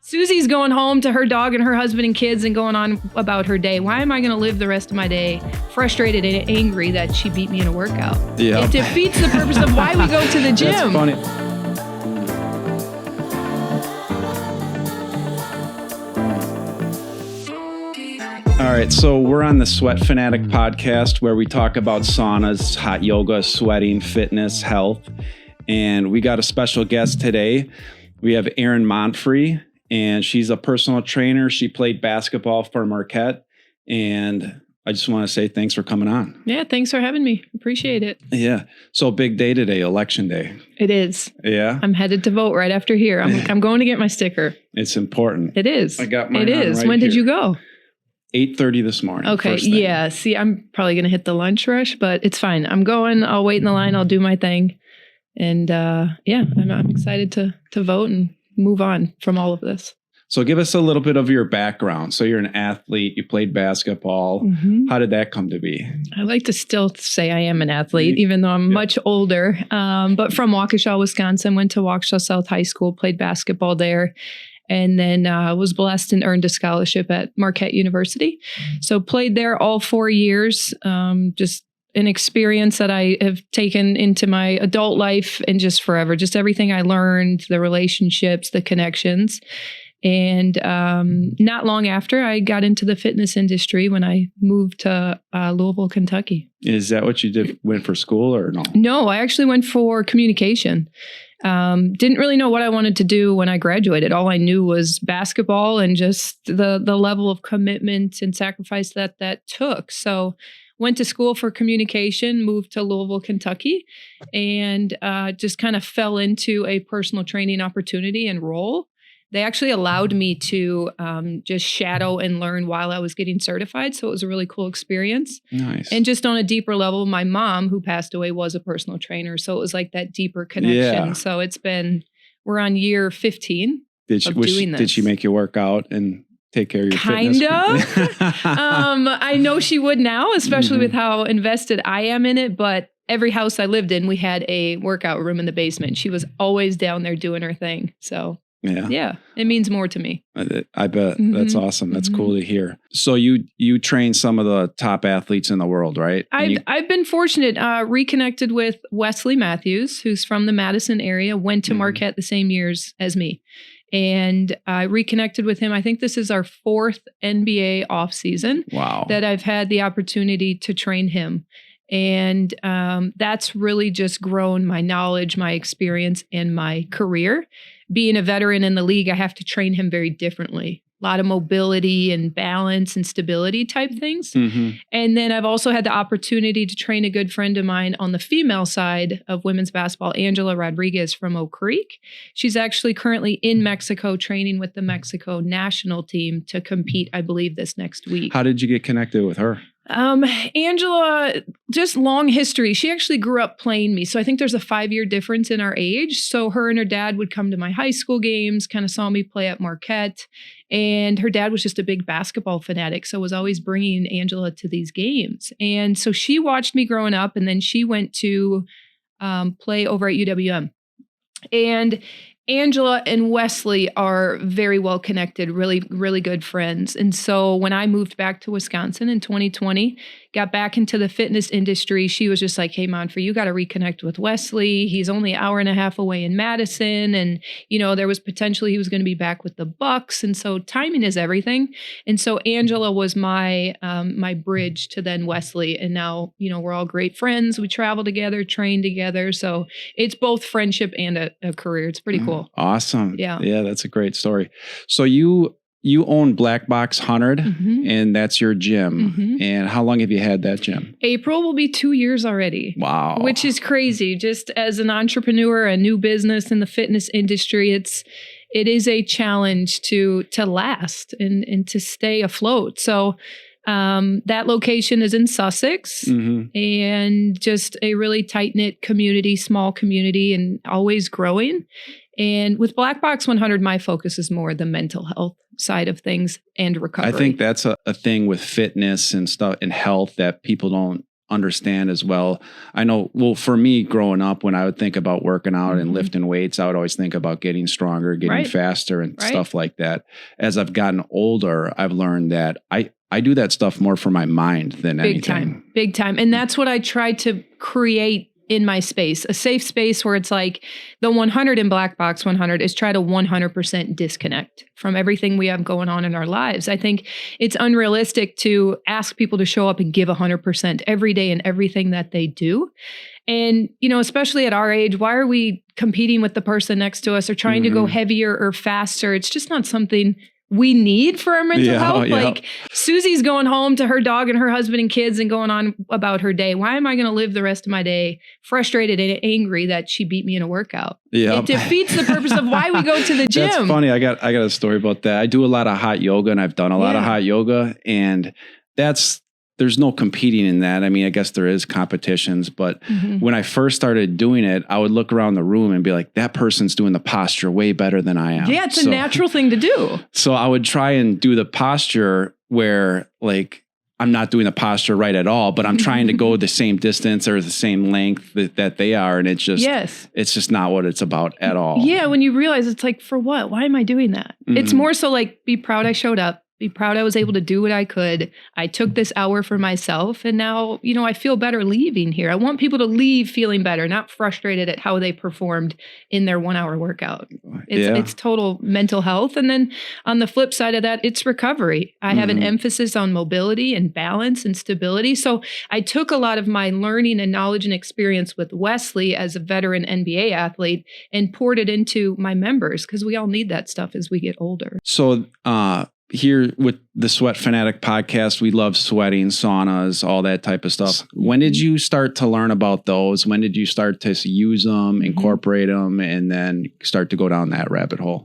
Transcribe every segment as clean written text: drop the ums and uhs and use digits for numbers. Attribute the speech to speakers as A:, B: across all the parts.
A: Susie's going home to her dog and her husband and kids and going on about her day. Why am I going to live the rest of my day frustrated and angry that she beat me in a workout?
B: Yeah.
A: It defeats the purpose of why we go to the gym.
B: That's funny. All right, so we're on the Sweat Fanatic Podcast where we talk about saunas, hot yoga, sweating, fitness, health. And we got a special guest today. We have Erin Monfre, and she's a personal trainer. She played basketball for Marquette. And I just want to say thanks for coming on.
A: Yeah, thanks for having me. Appreciate it.
B: Yeah. So big day today, election day.
A: It is.
B: Yeah.
A: I'm headed to vote right after here. I'm going to get my sticker.
B: It's important.
A: It is.
B: I got mine.
A: It is.
B: Right
A: when did
B: here.
A: you go?
B: 8:30 this morning.
A: Okay. Yeah. See, I'm probably going to hit the lunch rush, but it's fine. I'm going. I'll wait in the line. I'll do my thing. And yeah, I'm excited to vote and move on from all of this.
B: So give us a little bit of your background. So you're an athlete. You played basketball. Mm-hmm. How did that come to be?
A: I like to still say I am an athlete, even though I'm much older. But from Waukesha, Wisconsin, went to Waukesha South High School, played basketball there. And then was blessed and earned a scholarship at Marquette University. So played there all 4 years. Just an experience that I have taken into my adult life and just forever. Just everything I learned, the relationships, the connections. And not long after, I got into the fitness industry when I moved to Louisville, Kentucky.
B: Is that what you did? Went for school or no?
A: No, I actually went for communication. Didn't really know what I wanted to do when I graduated. All I knew was basketball and just the level of commitment and sacrifice that took. So went to school for communication, moved to Louisville, Kentucky, and just kind of fell into a personal training opportunity and role. They actually allowed me to just shadow and learn while I was getting certified. So it was a really cool experience.
B: Nice.
A: And just on a deeper level, my mom, who passed away, was a personal trainer. So it was like that deeper connection.
B: Yeah.
A: So we're on year 15 of doing this.
B: Did she make you work out and take care of your
A: fitness?
B: Kind of.
A: I know she would now, especially with how invested I am in it. But every house I lived in, we had a workout room in the basement. She was always down there doing her thing. So yeah, it means more to me.
B: I bet. Mm-hmm. That's awesome. That's cool to hear. So you train some of the top athletes in the world, right?
A: I've been fortunate. Reconnected with Wesley Matthews, who's from the Madison area, went to Marquette the same years as me. And I reconnected with him. I think this is our 4th NBA off season.
B: Wow.
A: That I've had the opportunity to train him. And that's really just grown my knowledge, my experience, and my career. Being a veteran in the league, I have to train him very differently. A lot of mobility and balance and stability type things. Mm-hmm. And then I've also had the opportunity to train a good friend of mine on the female side of women's basketball, Angela Rodriguez from Oak Creek. She's actually currently in Mexico training with the Mexico national team to compete, I believe, this next week.
B: How did you get connected with her?
A: Angela, just long history. She actually grew up playing me. So I think there's a 5-year difference in our age. So her and her dad would come to my high school games, kind of saw me play at Marquette. And her dad was just a big basketball fanatic. So was always bringing Angela to these games. And so she watched me growing up, and then she went to play over at UWM. And Angela and Wesley are very well connected, really, really good friends. And so when I moved back to Wisconsin in 2020, got back into the fitness industry, she was just like, hey, Monfrey, you got to reconnect with Wesley. He's only an hour and a half away in Madison. And, you know, there was potentially he was going to be back with the Bucks. And so timing is everything. And so Angela was my my bridge to then Wesley. And now, you know, we're all great friends. We travel together, train together. So it's both friendship and a career. It's pretty cool.
B: Awesome.
A: Yeah.
B: Yeah, that's a great story. So you own Black Box 100, and that's your gym. Mm-hmm. And how long have you had that gym? April
A: will be 2 years already.
B: Wow.
A: Which is crazy. Just as an entrepreneur, a new business in the fitness industry, it is a challenge to last and to stay afloat. So that location is in Sussex, and just a really tight-knit community, small community, and always growing. And with Black Box 100, my focus is more the mental health side of things and recovery.
B: I think that's a thing with fitness and stuff and health that people don't understand as well. I know, well, for me growing up, when I would think about working out and lifting weights, I would always think about getting stronger, getting faster and stuff like that. As I've gotten older, I've learned that I do that stuff more for my mind than anything.
A: Big time. And that's what I try to create in my space, a safe space where it's like the 100 in Black Box 100 is try to 100% disconnect from everything we have going on in our lives. I think it's unrealistic to ask people to show up and give 100% every day in everything that they do. And, you know, especially at our age, why are we competing with the person next to us or trying to go heavier or faster? It's just not something we need for our mental health. Like Susie's going home to her dog and her husband and kids and going on about her day. Why am I going to live the rest of my day frustrated and angry that she beat me in a workout? It defeats the purpose of why we go to the gym.
B: That's funny. I got a story about that. I do a lot of hot yoga and I've done a lot of hot yoga, and there's no competing in that. I mean, I guess there is competitions, but when I first started doing it, I would look around the room and be like, that person's doing the posture way better than I am.
A: Yeah, it's a natural thing to do. So
B: I would try and do the posture where like, I'm not doing the posture right at all, but I'm trying to go the same distance or the same length that they are. And it's just, it's just not what it's about at all.
A: Yeah. When you realize it's like, for what? Why am I doing that? It's more so like, be proud I showed up. Be proud I was able to do what I could. I took this hour for myself, and now, you know, I feel better leaving here. I want people to leave feeling better, not frustrated at how they performed in their 1 hour workout. It's total mental health. And then on the flip side of that, it's recovery. I have an emphasis on mobility and balance and stability. So I took a lot of my learning and knowledge and experience with Wesley as a veteran NBA athlete and poured it into my members, because we all need that stuff as we get older.
B: So, here with the Sweat Fanatic Podcast, we love sweating, saunas, all that type of stuff. When did you start to learn about those? When did you start to use them, incorporate them, and then start to go down that rabbit hole?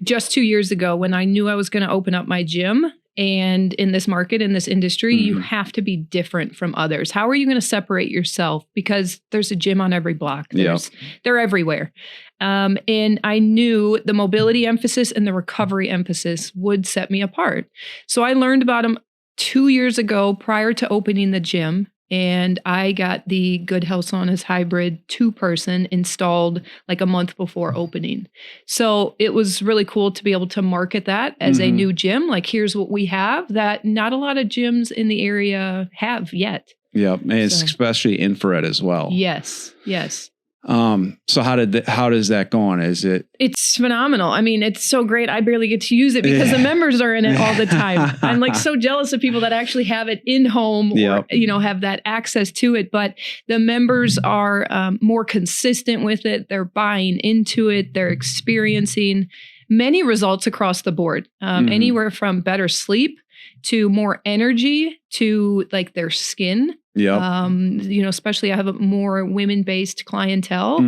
A: Just 2 years ago, when I knew I was going to open up my gym. And in this market, in this industry, you have to be different from others. How are you going to separate yourself? Because there's a gym on every block. They're everywhere. And I knew the mobility emphasis and the recovery emphasis would set me apart. So I learned about them 2 years ago prior to opening the gym. And I got the Good Health Saunas hybrid 2-person installed like a month before opening. So it was really cool to be able to market that as a new gym. Like, here's what we have that not a lot of gyms in the area have yet.
B: Yep. And it's especially infrared as well.
A: Yes.
B: So how does that go on? It's
A: phenomenal. I mean, it's so great. I barely get to use it because the members are in it all the time. I'm like so jealous of people that actually have it in home or, you know, have that access to it. But the members are more consistent with it. They're buying into it. They're experiencing many results across the board, anywhere from better sleep to more energy to like their skin. You know, especially I have a more women-based clientele.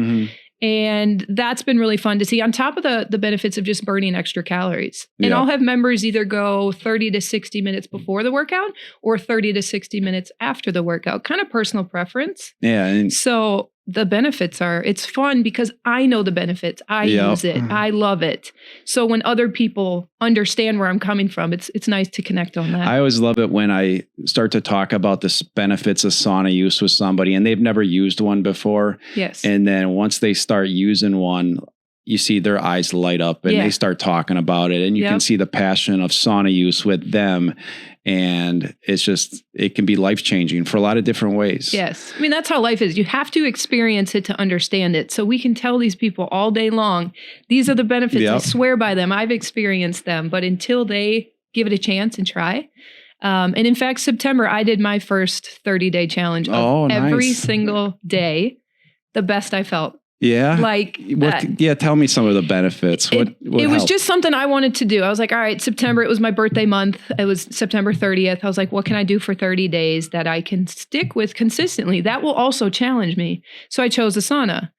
A: And that's been really fun to see, on top of the benefits of just burning extra calories. And I'll have members either go 30 to 60 minutes before the workout or 30 to 60 minutes after the workout, kind of personal preference. And so the benefits it's fun because I know the benefits. I use it. I love it. So when other people understand where I'm coming from, it's nice to connect on that.
B: I always love it when I start to talk about the benefits of sauna use with somebody and they've never used one before. And then once they start using one, you see their eyes light up and they start talking about it, and you can see the passion of sauna use with them. And it can be life-changing for a lot of different ways.
A: Yes. I mean, that's how life is. You have to experience it to understand it. So we can tell these people all day long, these are the benefits. I swear by them. I've experienced them. But until they give it a chance and try. And in fact, September, I did my first 30-day challenge of every single day. The best I felt. Tell me some of the benefits. It was just something I wanted to do. I was like, all right, September, it was my birthday month. It was September 30th. I was like, what can I do for 30 days that I can stick with consistently? That will also challenge me. So I chose a sauna.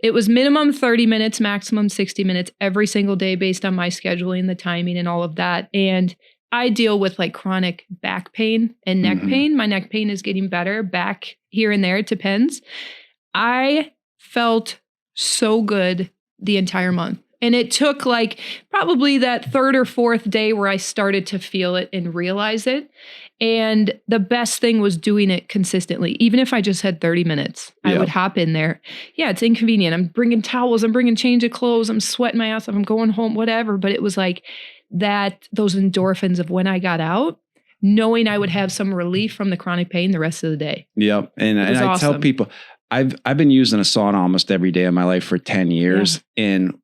A: It was minimum 30 minutes, maximum 60 minutes every single day based on my scheduling, the timing and all of that. And I deal with like chronic back pain and neck pain. My neck pain is getting better. Back here and there, it depends. I felt so good the entire month. And it took like probably that third or fourth day where I started to feel it and realize it. And the best thing was doing it consistently. Even if I just had 30 minutes, I would hop in there. Yeah, it's inconvenient. I'm bringing towels, I'm bringing change of clothes, I'm sweating my ass off, I'm going home, whatever. But it was like those endorphins of when I got out, knowing I would have some relief from the chronic pain the rest of the day.
B: Yep. And I tell people, I've been using a sauna almost every day of my life for 10 years. And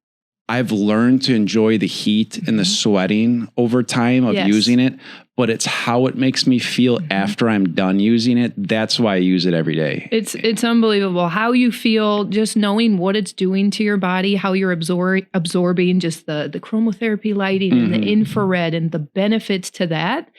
B: I've learned to enjoy the heat and the sweating over time of using it, but it's how it makes me feel after I'm done using it. That's why I use it every day.
A: It's unbelievable how you feel just knowing what it's doing to your body, how you're absorbing just the chromotherapy lighting and the infrared and the benefits to that.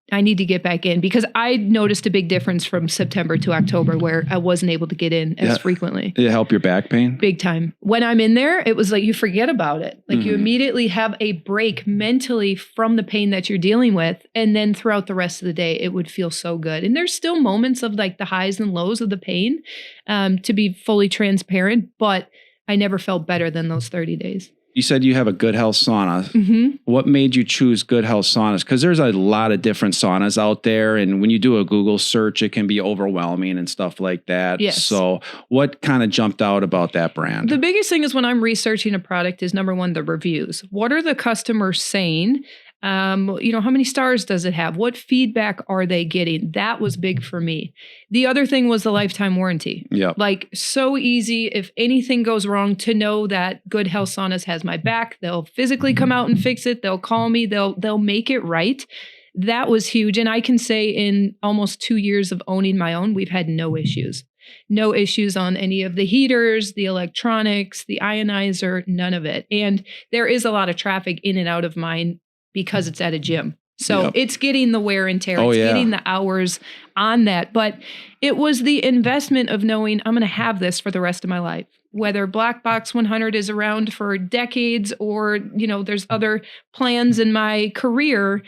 A: I need to get back in because I noticed a big difference from September to October where I wasn't able to get in as frequently.
B: Did it help your back pain?
A: Big time. When I'm in there, it was like you forget about it. Like you immediately have a break mentally from the pain that you're dealing with. And then throughout the rest of the day, it would feel so good. And there's still moments of like the highs and lows of the pain, to be fully transparent, but I never felt better than those 30 days.
B: You said you have a Good Health Sauna. What made you choose Good Health Saunas? Because there's a lot of different saunas out there. And when you do a Google search, it can be overwhelming and stuff like that.
A: Yes.
B: So what kind of jumped out about that brand?
A: The biggest thing is when I'm researching a product is number one, the reviews. What are the customers saying? How many stars does it have? What feedback are they getting? That was big for me. The other thing was the lifetime warranty.
B: Yeah.
A: Like so easy. If anything goes wrong, to know that Good Health Saunas has my back. They'll physically come out and fix it. They'll call me. They'll make it right. That was huge. And I can say in almost 2 years of owning my own, we've had no issues. No issues on any of the heaters, the electronics, the ionizer, none of it. And there is a lot of traffic in and out of mine because it's at a gym. So it's getting the wear and tear. It's getting the hours on that. But it was the investment of knowing I'm going to have this for the rest of my life. Whether Black Box 100 is around for decades or, there's other plans in my career,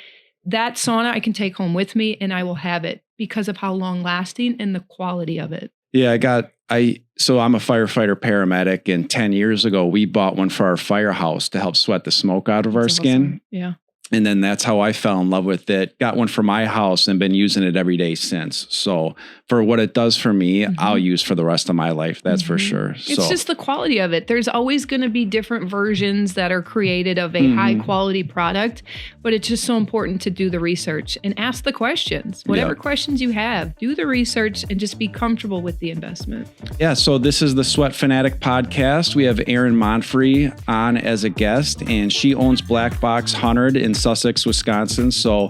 A: that sauna I can take home with me and I will have it because of how long lasting and the quality of it.
B: Yeah, so I'm a firefighter paramedic, and 10 years ago, we bought one for our firehouse to help sweat the smoke out of our skin.
A: Yeah.
B: And then that's how I fell in love with it. Got one for my house and been using it every day since. So for what it does for me, I'll use for the rest of my life. That's for sure.
A: It's just the quality of it. There's always going to be different versions that are created of a high quality product, but it's just so important to do the research and ask the questions. Whatever questions you have, do the research and just be comfortable with the investment. Yeah.
B: So this is the Sweat Fanatic Podcast. We have Erin Monfre on as a guest, and she owns Black Box 100 in Sussex, Wisconsin. So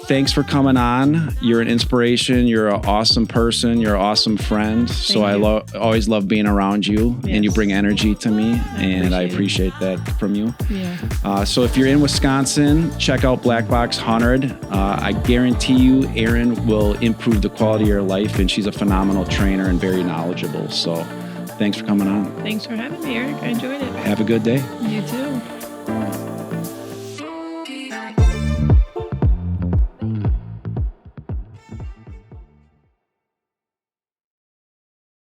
B: thanks for coming on. You're an inspiration. You're an awesome person. You're an awesome friend. So I always love being around you, and you bring energy to me, and I appreciate that from you.
A: Yeah.
B: So if you're in Wisconsin, check out Black Box 100. I guarantee you, Erin will improve the quality of your life, and she's a phenomenal trainer and very knowledgeable. So thanks for coming on.
A: Thanks for having me, Eric. I enjoyed it.
B: Have a good day.
A: You too.